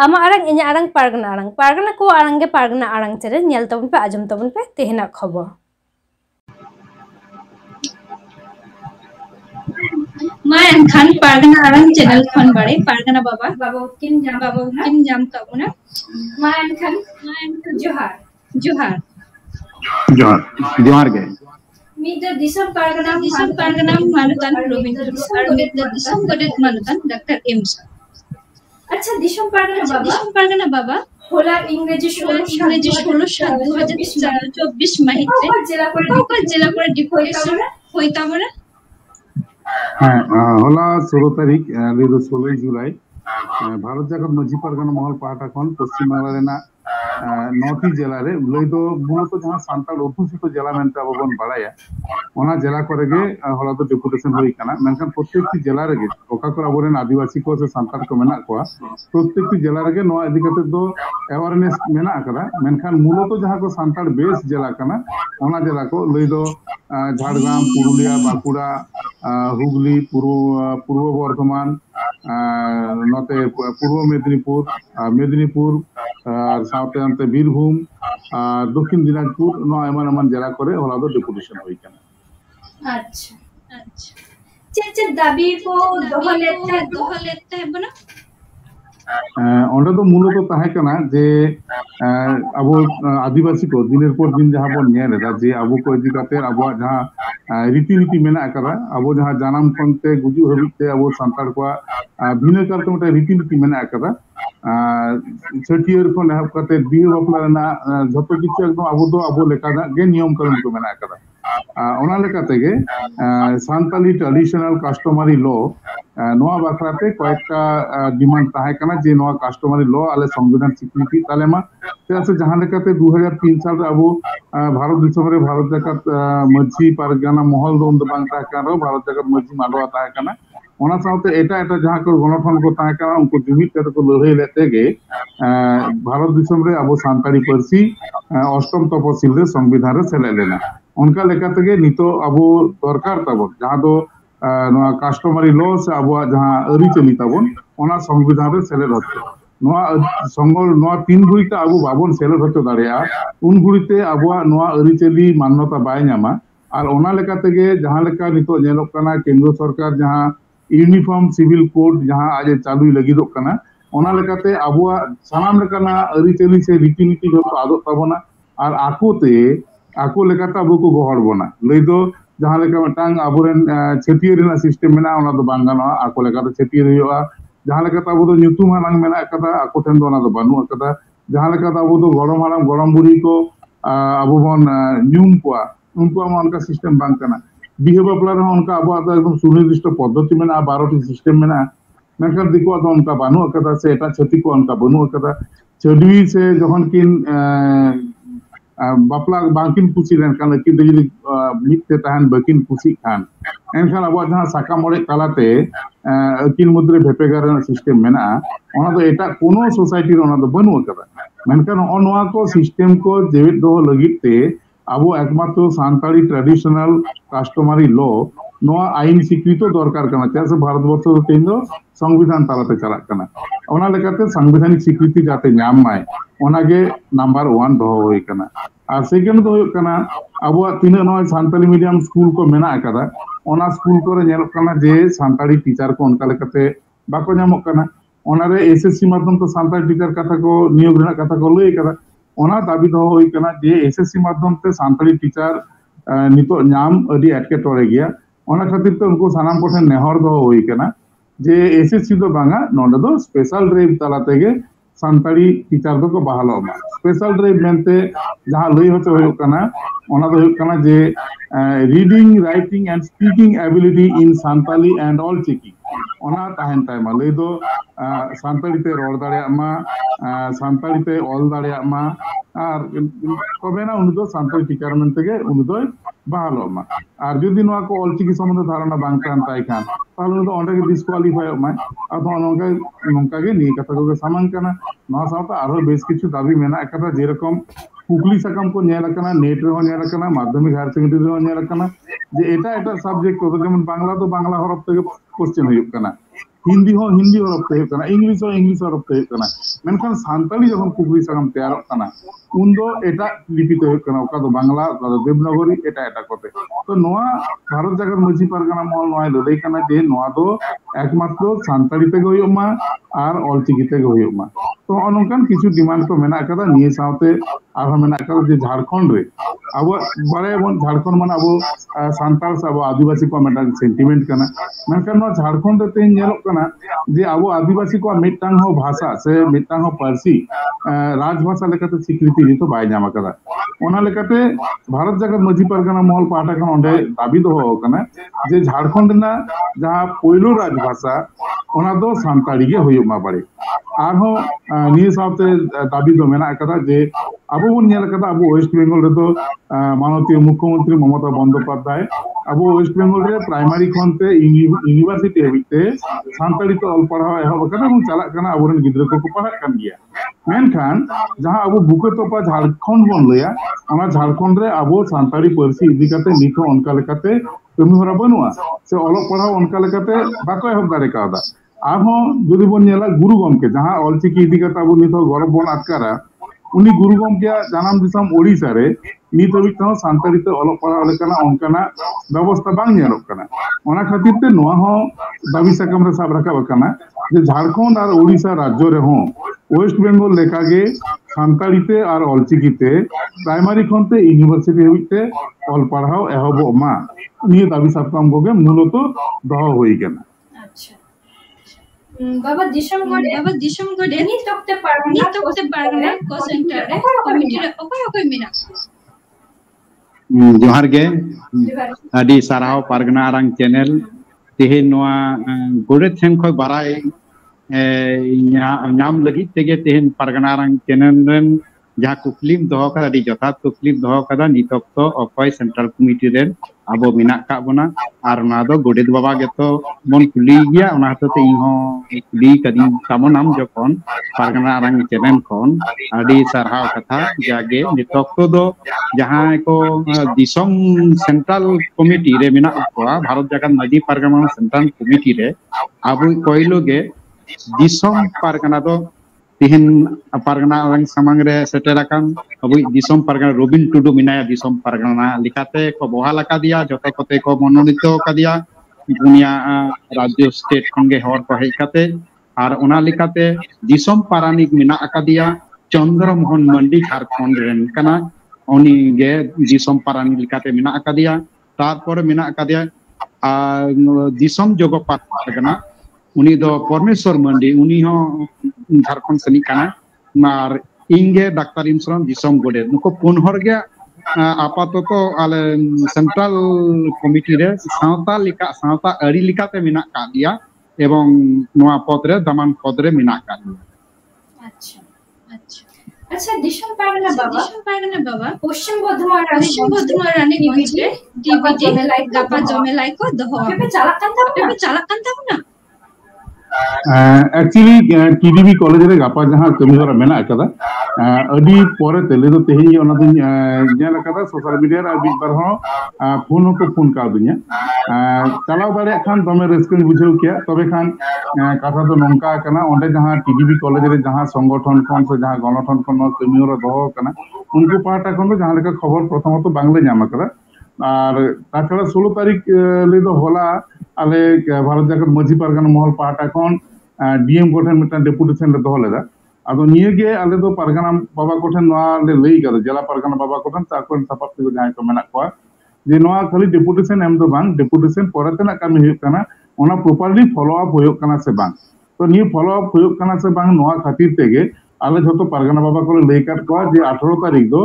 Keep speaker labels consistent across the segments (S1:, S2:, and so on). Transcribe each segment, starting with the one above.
S1: आमा आरंग इन्या आरंग पारगना को आरंगे पारगना आरंग चेरे नेल तबन पे आजम तबन पे तेहना खबर
S2: मैं एनखान पारगना आरंग चैनल खन बारे पारगना बाबा किन जाम काबुना मैं एनखान
S3: जोहार के
S2: मीद दिसम पारगना मानुतान रविंद्र और मीद दिसम गडेट मानुतान डॉक्टर एम
S1: अच्छा दिसम पारगना बाबा होला इंग्रेजी 16 साल
S2: 2024 माहिते जिला করে ডিপুটেশন হইতা বলে
S3: হ্যাঁ হলা 16 তারিখ 16 জুলাই ভারত জাগত মাঝি পারগানা মহল পাহাটা খন পশ্চিম বাংলা রেনা 9টি জেলা রে লই দো মূলত जहां সান্তাল অধ্যুষিত জেলা মেনতে আবন বাড়ায়া ওনা জেলা করে গে হলা তো ডেপুটেশন হই কানা মেনখান প্রত্যেকটি জেলা রে ওকা করে আবরেন আদিবাসী কো সে সান্তাল কো মেনা কোয়া প্রত্যেকটি জেলা রে নোয়া এদিকাতে দো অ্যাওয়ারনেস মেনা আকরা মেনখান মূলত जहां को সান্তাল বেস জেলা কানা ওনা জেলা কো লই দো ঝাড়গ্রাম পুরুলিয়া বাঁকুড়া হুগলি পূর্ব বর্ধমান নতে পূর্ব মেদিনীপুর আর সাউথ আনতে বীরভূম আর দক্ষিণ দিনাজপুর নয় এমন জেলা করে ওরা তো ডেপুটেশন হই কেন
S1: अच्छा চেচে দাবি কো দহলেতে বনা
S3: ওটা তো মূলত তাহে কানা যে আবো আদিবাসী কো দিনের পর দিন যাহা বন নেলে যে আবো কো দিকাতে আবো যাহা রীতিনীতি মেনা আকরা আবো যাহা জানাম খনতে গুজু হবিতে আবো সান্তাল কো ভিন্ন কারকমটা রীতিনীতি মেনা আকরা ছটিয়ার খন হাব কাতে বিয়ে বাপলা না যত কিছু একদম আবো লেখা গে নিয়ম কানুন কো মেনা আকরা ওনা লেখা থেকে সান্তালি ট্র্যাডিশনাল কাস্টমারি ল নোয়া বাখরাতে কয়েকটা ডিমান্ড তাহে কানা যে নোয়া কাস্টমারি ল আলে সংবিধান স্বীকৃতি তালেমা আছে যাহা লেখাতে 2003 সালে আবো ভারত দিশমরে ভারত জাকাত মাঝি পারগানা মহল দন্দ বাং তাহে কানা ভারত জাকাত মাঝি মালওয়া তাহে কানা ওনা সাথে এটা যাহা কো গণঠন কো তাহে কানা উনকো জুমিত কাতে কো লড়াই লেতে গে ভারত দিশমরে আবো সান্তালি পারসি অষ্টম তপশিল রে সংবিধান রে সেলেলেনা उनका लेखा तक नित अब दरकार तबन जहाँ दो कास्टमारी ल से अब जहाँ अरिचली तबन ओना संविधान रे सेलेद होते नोआ तीन गुड़ीते अब बाबन सेलेद होते दाड़िया उन गुड़ीते अब नोआ अरिचली मान्यता बाय नामा और ओना लेखा तक जहाँ लेखा नितो नेलोक कना केंद्र सरकार जहाँ यूनिफॉर्म सिविल कोड जहाँ आज चालू लगिदोक कना ओना लेखाते अब सानाम लेकाना अरिचली से रीतिनीति जतो आदो तबना और आकोते आको लेकाता अबो को गहर बना लई दो जहां लेका मटांग अबोरेन छेटियर रेना सिस्टम मेना ओना दो बांगानो आको लेकाता छेटियर हुआ जहां लेकाता अबो दो ᱧᱩᱛᱩᱢ हालांग मेना कदा आको ठेन दो ओना दो बानु कदा जहां लेकाता अबो दो गरम हालांग गरम बुरी को अबो बन ᱧᱩᱢ कोआ उनको उनका सिस्टम बांग कना बिहे बापला रे उनका अबो एकदम सुनिर्दिष्ट पद्धति मेना 12टी सिस्टम मेना मेनखान दिको दो उनका बानु कदा से एटा छति को उनका बानु कदा चडवी से जखन किन बापला बांकिन कुसी लेनखान अकिन दो जदि मिदते ताहन बाकिन कुसी खान एनखान अब जहां साका मरे तालाते अकिन मध्य भेपेगार सिस्टम मेना ओना दो एटा कोनो सोसाइटी ओना दो बनु कदा मेनखान ओनवा को सिस्टम को जेवित दो लगिते अब एकमात्र सान्ताली ट्रेडिशनल कास्टमारी ल नोआ आईन स्वीकृत दरकार कना से भारतवर्ष दो तेन दो संविधान तालाते चला कना ओना लेकाते संवैधानिक स्वीकृति जाते नाम माय ओनागे नंबर 1 दो होई कना और सेकेंड दो कना अब तीन नय सान्ताली मीडियम स्कूल को मेना कदा ओना स्कूल को रे नेल कना जे सान्ताली टीचर को उनका लेकाते बाको नामक कना ओना रे एसएससी माध्यम तो सान्ताली टीचर कथा को नियोग रेना कथा को लई कदा ओना दाबी दो होई कना जे एसएससी माध्यम ते सान्ताली टीचर नितो नाम अडी एटके टोरे गया ओना खातिर तो उनको सानाम कोठे नेहर दो होई कना जे एसएससी दो बांगा नोंडे दो स्पेशल ड्राइव तालाते गे सान्ताली टीचर दो को बहालो मा स्पेशल ड्राइव मेनते जहां लई होते होय कना ओना दो होय कना जे reading writing and speaking ability in Santali and all checking ओना ताहन टाइम लई दो सान्ताली ते रोड दाड़िया मा सान्ताली ते ऑल दाड़िया मा और तबेना उन दो सान्ताली टीचर मेनते गे उन दो बहालो मा और जदि नोआ को ऑलचिकी सम्बन्ध धारणा बांग कान ताई खान ताहले उन दो ओंडे गे डिस्क्वालिफाई मा अथवा नोंका गे नि कथा को सामान कना नोआ सावता आरो बेस किछु दाबी मेना एकटा जे रकम कुकली सकम को नेल कना नेट रे हो नेल कना माध्यमिक हायर सेकेंडरी रे नेल कना जे एटा सब्जेक्ट को जेमन बांग्ला तो बांग्ला हरफ तक क्वेश्चन हुई कना हिंदी हरफ ते इंग्लिश हरफ ते मेनखान सानताली जखन कुकरी सागाम तैयार उन दो एटा लिपि ते बांग्ला देवनागरी एटा एटा कोते तो नोआ भारत जागर मझी पारगाना महल नोआ लड़ाई कना जे नोआ दो एकमात्र सानताली ते होयोमा आर ऑलचिकी ते होयोमा तो अनोंकान किछु डिमांड को मेना कदा निये सावते आर मेना कदा जे झारखंड रे अब बारे बन झारखंड मन अब सानताल से अब आदिवासी को मेटा सेंटिमेंट कना मेनखान नो झारखंड ते नेलो कना जे अब आदिवासी को मिटांग हो भाषा से मिटांग हो पारसी राजभाषा लेकाते स्वीकृति दी तो बाय नाम कदा ओना लेकाते भारत जागत मझी पारगाना महल पाटा खान ओंडे दाबी दो कना जे झारखंड ना जहां पहिलो राजभाषा ओना दो सानताली गे होयुमा बारे आरो निये सावते दाबी दो मेना कदा जे अब बन नेल कदा अब वेस्ट बेंगल रे तो माननीय मुख्यमंत्री ममता बंदोपाध्याय अब वेस्ट बेंगल रे प्राइमरी खनते यूनिवर्सिटी हबिते सानताली तो अल पढ़ाव एहब कदा बन चला कना अब गिद्रा को पढ़ा कान गया मेनखान जहां अब बुके तोपा झारखंड बन लया ओना झारखंड रे अब सानताली पारसी इदी कते निको अनका लेकाते कमी हरा बनुआ से अल पढ़ाव अनका लेकाते बाको एहब दारे कादा आहो जुदी बन नेला गुरु गमके जहां ऑलचिकी इदी कते अब नितो गौरव बन आटकारा उनी गुरु गमके जानाम दिसम ओडिसा रे नित हबि तो सानताली ते अल पढ़ाव लेकाना ओनकाना व्यवस्था बांग नेलोक कना ओना खातिर ते नोआ हो दाबी साकम रे साब राखा बकाना जे झारखंड और ओडिसा राज्य रे हो वेस्ट बेंगल लेकागे सानताली ते और ऑलचिकी ते प्राइमरी खनते यूनिवर्सिटी हबिते अल पढ़ाव एहब मा निये दाबी साकम गोगे मूलत दह होई गना
S2: बाबा दिसम गोडे नी तोक्ते पारगना को सेंटर रे कमिटी रे ओकोय मेना
S4: जोहार गे आदि साराव पारगना आरांग चैनल तेहे नोआ गोडे थेम खय बाराय नाम लगी तेगे तेहन पारगना आरांग चैनल रेन जहाँ कुकलीम दो का आदि जथात कुकलीम दो का नितक तो अकय सेंट्रल कमिटी रेन अब मेना का बना और ना दो गोडेत बाबा गे तो मन कुली गया ओना हते इहो कुली कदी तामो नाम जखन पारगना आरांग चैनल खन आदि सारहाव कथा जागे नितक तो दो जहाँ को दिसम सेंट्रल कमिटी रे मेना को भारत जागत मझी पारगना सेंट्रल कमिटी रे अब कोइलो गे दिसम पारगना दो तिहिन पारगना आरांग सामांग रे सेटेराकान अब दिसम पारगना रोबिन टुडू मिनाया दिसम पारगना लिखाते को बहाल का दिया जतो कते को मनोनीत का दिया दुनिया राज्य स्टेट खंगे हर को हेकाते और ओना लिखाते दिसम पारानिक मिना का दिया चंद्रमोहन मंडी झारखंड रेन कना उनी गे दिसम पारानिक लिखाते मिना का दिया तारपर मिना का दिया दिसम जोगो पारगना उनी दो परमेश्वर मंडी उनी हो झारखंड सनी काना मार इंगे डाक्टर इमसरम दिसम गोडे नुको पुनहर गे आपाततो आले सेंट्रल कमिटी रे सावता अरी लिकाते मिना का दिया एवं नोआ पद रे दमान पद रे मिना का दिया
S2: अच्छा दिसम पारगना बाबा पश्चिम बर्धमान रानी गंज रे डीबीडी गापा जमेलाई को दहो पे चालाकान था
S3: एक्चुअली टीडीबी कॉलेज रे गापा जहां कमी हरा मेना कदा अडी परे तेले तो तेही ओना दिन नेल कदा सोशल मीडिया रे बिग बार हो फोन को फोन का दुनिया चलाव दारे खान दमे रेस्कन बुझेउ किया तबे खान कथा तो नंका कना ओंडे जहां टीडीबी कॉलेज रे जहां संगठन खन से जहां गणठन खन कमी हरा दहो कना उनको पाटा खन जहां लेका खबर प्रथमत बांग्ला नाम कदा और ताछड़ा 16 तारीख ले दो होला आले भारत जागत मझी पारगाना महल पाटा खन डीएम कोठन मिटा डेपुटेशन रे दो लेदा आदो निये गे आले दो पारगाना बाबा कोठन नोआ ले लई गदा जिला पारगाना बाबा कोठन ताकोन सपाप ते जाय को मेना को जे नोआ खाली डेपुटेशन एम दो बांग डेपुटेशन परते ना कामी हुय कना ओना प्रॉपर्ली फॉलो अप होय कना से बांग तो निये फॉलो अप होय कना से बांग नोआ खातिर तेगे आले जतो पारगाना बाबा को लई काट को जे 18 तारीख दो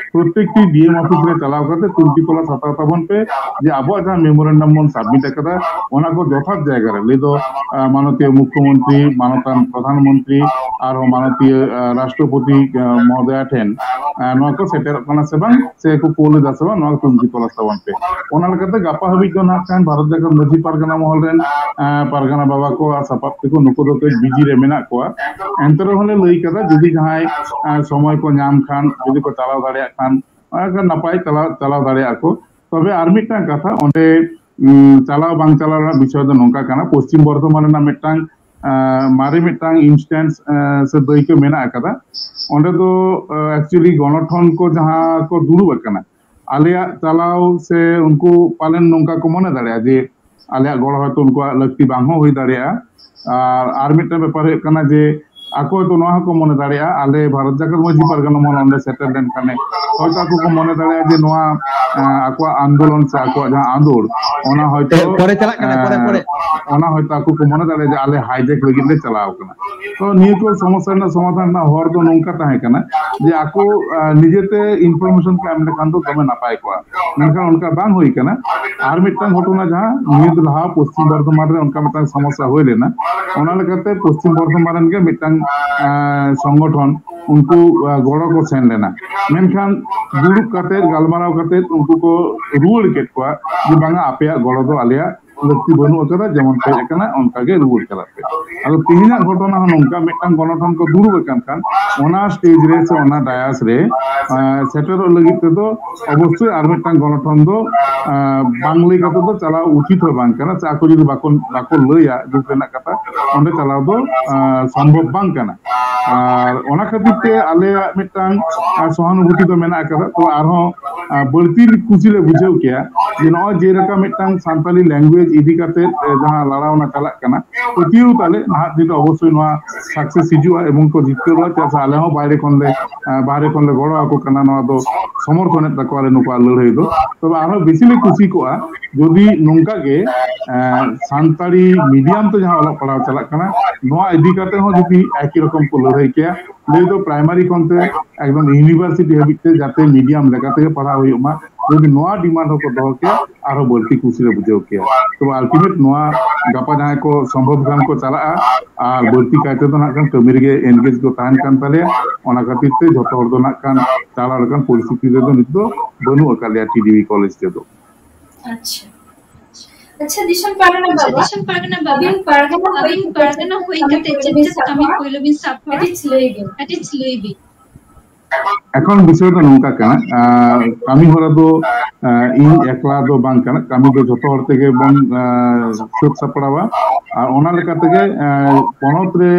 S3: प्रत्येकटी डीएम ऑफिस रे चलाव करते तुलती तला साता ताबन पे जे आबो जहां मेमोरेंडम मन सबमिट कदा ओना को जथात जायगा रे ले दो माननीय मुख्यमंत्री माननीय प्रधानमंत्री और माननीय राष्ट्रपति महोदय ठेन नोआ को सेटर कना से बांग से को कोले दासबा नोआ तुलती तला साबन पे ओना लगते गापा हबि जो ना कान भारत जागत मझी पारगाना महल रेन पारगाना बाबा को सपाप को नुको दो बिजी रे मेना को एंतर होले लई कदा जुदी जहां समय को नाम खान जुदी को चलाव दाड़े खान अगर नपाय चलाव दाड़े को तबे आर मिटना कथा ओंडे চালাও বাং চালাও রᱮᱱᱟᱜ বিষয় ᱫᱚ ᱱᱚᱝᱠᱟ ᱠᱟᱱᱟ পশ্চিম বর্ধমান ᱨᱮᱱᱟᱜ ᱢᱤᱫᱴᱟᱝ ᱢᱟᱨᱮ ᱢᱤᱫᱴᱟᱝ ᱤᱱᱥᱴᱮন্ᱥ ᱥᱮ ᱫᱟᱹᱭᱠᱟᱹ ᱢᱮᱱᱟᱜ ᱟᱠᱟᱫᱟ ᱚᱸᱰᱮ ᱫᱚ ᱮᱠᱪᱩᱭᱟᱞᱤ ᱜᱚᱱᱚᱴᱷᱚᱱ ᱠᱚ ᱡᱟᱦᱟᱸ ᱠᱚ ᱫᱩᱲᱩᱵ ᱟᱠᱟᱱᱟ ᱟᱞᱮᱭᱟᱜ ᱪᱟᱞᱟᱣ ᱥᱮ ᱩᱱᱠᱩ ᱯᱟᱞᱮᱱ ᱱᱚᱝᱠᱟ ᱠᱚ ᱢᱚᱱᱮ ᱫᱟᱲᱮᱭᱟᱜᱼᱟ ᱡᱮ ᱟᱞᱮᱭᱟᱜ ᱜᱚᱲᱚ ᱦᱚᱭᱛᱳ ᱩᱱᱠᱩᱣᱟᱜ ᱞᱟᱹᱠᱛᱤ ᱵᱟᱝ ᱦᱚᱸ ᱦᱩᱭ ᱫᱟᱲᱮᱭᱟᱜᱼᱟ ᱟᱨ ᱢᱤᱫᱴᱟᱝ ᱵᱮᱯᱟᱨ ᱦᱩᱭᱩᱜ ᱠᱟᱱᱟ ᱡᱮ ako itu noah ko mone daria ale bharat jagat maji pargana mon onde settle den kane hoyto ako ko mone daria je noah ako andolon se ako jahan andor ona hoyto
S4: pore chalak kana pore
S3: ona hoyto ako ko mone daria je ale hijack lagi le chalao kana to niye ko সমস্যা na সমাধান na hor do nongka tahe kana je ako nijete information ko amle kan do dome napai ko menkan onka bang hoi kana ar mittang ঘটনা jahan niye laha পশ্চিম Bardhaman re onka mittang সমস্যা hoile na ona lekate পশ্চিম Bardhaman ge mittang সংগঠন उनको गड़ो को सेन लेना मेनखान दुड़ुब काते गालमाराव काते उनको को रुआड़ केट को जे बांगा आपे गड़ो दो आलिया लक्ति बनु अकदा जेमन पे एकना उनका गे रुआड़ करा पे अदो तिहिना घटना नोंका मिटन गणठन को दुड़ुब कान खान ओना स्टेज रे से ओना डायास रे सेटर लगी ते दो अवश्य आर मिटन गणठन दो बांगली काते दो चला उचित हो बांग kana चा को जदि बाको लया दुख रेना कथा ओंडे चलाव दो संभव बांग kana আর ওনা খাতিরতে আলে মিটাং সহানুভূতি তো মেনা আকাদা তো আরহো বলতি খুশিলে বুঝেও কিয়া যে নয় যে রকম মিটাং সান্তালি ল্যাঙ্গুয়েজ ইদি কাতে যাহা লড়াওনা চালাক কানা প্রতিও তালে নাহাত দিতে অবশ্যই নোয়া সাকসেস হিজুয়া এবং কো জিতকেরওয়া চাষা আলে হো বাইরে কোনলে গড়ো আকো কানা নোয়া দো সমর্থনের তাকো আলে নুকো লড়াই দো তবে আরো বেশিলে খুশি কোয়া যদি নংকা গে সান্তালি মিডিয়াম তো যাহা অলক পড়াও চালাক কানা নোয়া ইদি কাতে হো যদি একই রকম কো লড়াই কিয়া ले तो प्राइमरी कोनते एकदम यूनिवर्सिटी हबिते जाते मीडियम लेकाते पढ़ा हुआ যদি নোয়া ডিমান্ড হকো দহ কে আরো বলতি খুশিলে বুঝেও কে তো আলটিমেট নোয়া গাপা জাহায় को সম্ভব গান को চালা আর বলতি কাইতে তো না কান কমির গে এনগেজ को তাহান কান তালে ওনা খাতিরতে যত হর দো না কান চালা রকম পরিস্থিতি রে তো নিত বনু আকালিয়া টিডিবি কলেজ তে তো
S2: আচ্ছা अच्छा दिशम पागना बाबा बिन पागना होई कते चेच कमी কইলো বিন সাফা এটি ছিলইবি
S3: এখন বিষয়টা নংকা কানা কামি হরা দো ইন একলা দো বাং কানা কামি দো যত হর থেকে বং সুত সাপড়াবা আর ওনা লেকা থেকে পনত রে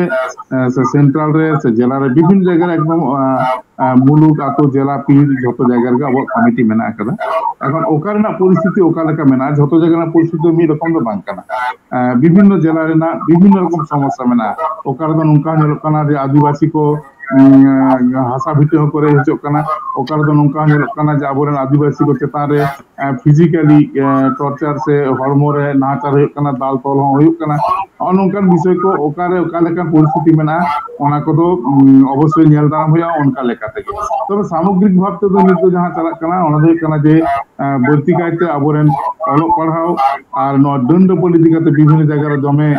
S3: সেন্ট্রাল রে সে জেলা রে বিভিন্ন জায়গায় একদম মুলুক আতো জেলা পীর যত জায়গার গে আবার কমিটি মেনা আকাদা এখন ওকার না পরিস্থিতি ওকা লেকা মেনা যত জায়গা না পরিস্থিতি মি রকম দো বাং কানা বিভিন্ন জেলা রে না বিভিন্ন রকম সমস্যা মেনা ওকার দো নংকা হলো কানা যে আদিবাসী को हासा भिटे करे हिजोकना ओकर दो नंका हिजोकना जे आबोरेन आदिवासी को चेतान रे फिजिकली टॉर्चर से हॉर्मो रे नाचार हिजोकना दाल तोल हो हिजोकना अनंकान विषय को ओकारे ओका लेका परिस्थिति मेना ओना को दो अवश्य नेल दाम होया ओनका लेका तेगे तबे सामग्रिक भाव ते दो नितो जहां चला कना ओना दो कना जे बर्ती कायते आबोरेन अलो पढ़ाओ और नो दंड पॉलिटिकाते विभिन्न जगह रे जमे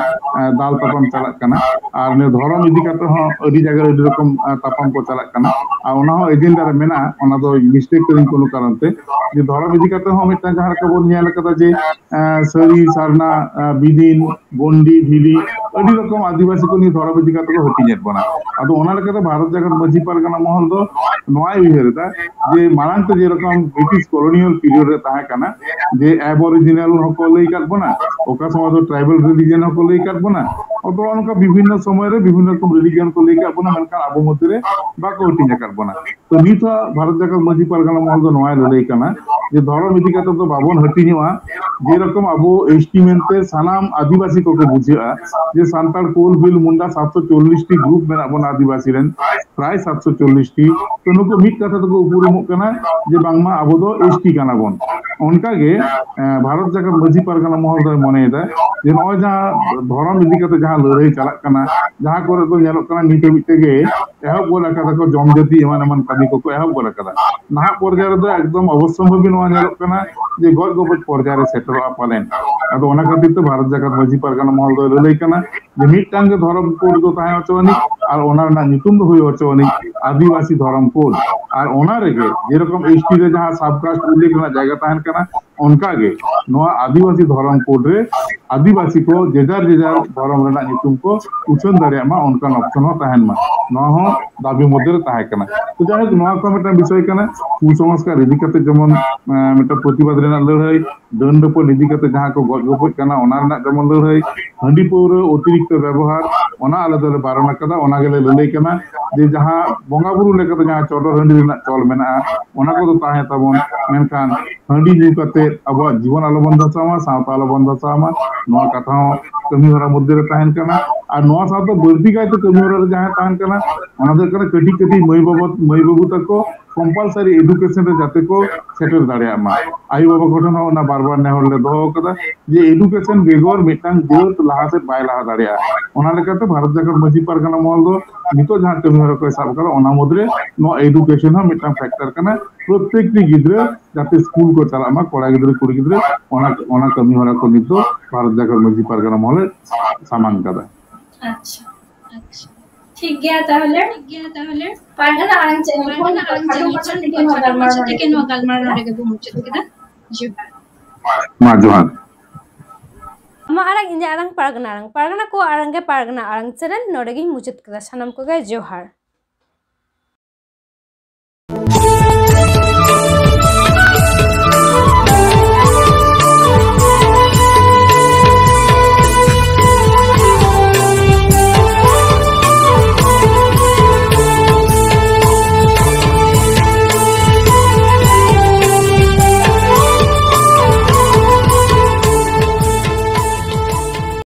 S3: दाल तपम चला कना और ने धर्म इदी काते हो अडी जगह रे रकम तापम को चला कना आ ओना हो एजेंडा रे मेना ओना दो मिस्टेक करिन कोनो कारण ते जे धर्म इदी काते हो मिटा जहां का बोल नेल कदा जे सरी सारना बिदिन बंडी भिली अडी रकम आदिवासी को नि धर्म इदी काते को हटी जेत बना आदो ओना लेका भारत जगत मजी परगना महल दो नोय उहेरता जे मारांग ते जे रकम ब्रिटिश कॉलोनियल पीरियड रे ताहा कना जे एबोरिजिनल हको लई काट बना ओका समय दो ट्राइबल रिलीजन हको लई काट बना और उनका विभिन्न समय रे विभिन्न रकम रिलीजन को लई काट बना मनका आबो मध्य रे बाको हटी काट बना तो निता भारत जगत मजी परगना महल दो नोय लई कना जे धर्म इदी काते तो बाबन हटी निवा जे रकम आबो एस्टिमेट सानाम आदिवासी को बुझिया जे सांताल कोल बिल मुंडा 740 टी ग्रुप मेना बन आदिवासी रेन प्राय 740 टी तो नुको मिट कथा तो उपुरुमो कना जे बांगमा आबो दो एसटी काना बन उनका गे भारत जगत मजी परगना महल दो मने दा जे नय जा धर्म इदी काते जहां लड़ाई चला कना जहां करे तो नेलो कना नीते बिते गे एहब बोला कथा को जमजती एमान एमान कदी को एहब बोला कथा ना पर्याय दो एकदम अवश्यम्भावी नवा नेलो कना जे गज गबज पर्याय सेटर पालेन अदो ओना खातिर तो भारत जगत मजी परगना महल दो लड़ाई कना जे मिटांग धर्म कोड दो ताहे अचवनी और ओनार ना नितुम दो होय अचवनी आदिवासी धर्म कोड और ओना रेगे जे रकम एसटी रे जहां सबकास्ट उल्लेख ना जायगा ताहन कना onka ge noa adivasi dhorom code re adivasi ko jejar dhorom rena nyutum ko uchan dareya ma onka option ho tahen ma noa ho dabi modde re tahe kana to jahok noa ko meta bishoy kana kusamskar idi kate jemon meta protibad rena ladhai dand po idi kate jaha ko goj gopoj kana ona rena jemon ladhai handi paura অতিরিক্ত ব্যবহার ona alada le barona kada ona gele lalai kana je jaha bonga buru lekate jaha chodor handi rena chol mena ona ko tahe tabon menkan handi ju kate abo जीवन आलो बंद सामा सावता आलो बंद सामा नोआ कथा कमी हरा मध्य रे ताहन कना और नोआ साथ बर्ती गाय तो कमी हरा जहां ताहन कना ओना दे कना कटी कटी मई बाबू तक कंपलसरी एजुकेशन रे जाते को सेटल दाड़िया मा आई बाबा घटन ओना बार बार नेहर ले दो कदा जे एजुकेशन बेगोर मिटांग जेत लाहा से बाय लाहा दाड़िया ओना लेकाते भारत जाकर मजी पारगना महल दो नितो जहां कमी हरा को साब करा ओना मदरे नो एजुकेशन हो मिटांग फैक्टर कना प्रत्येक गिद्रे जाते स्कूल को चला मा कोड़ा गिद्रे कुड़ी गिद्रे ओना कमी हरा को नितो भारत जाकर मजी पारगना महल सामान कदा
S2: अच्छा अच्छा ठीक गया ताहले पारगना आरंग चैनल থেকে নো গালমার নরেগে বুমুচত কিনা জোহার
S3: मा जोहार
S1: ma arang inja arang pargana ko arang ge pargana arang channel nodegi muchit kada sanam ko ge johar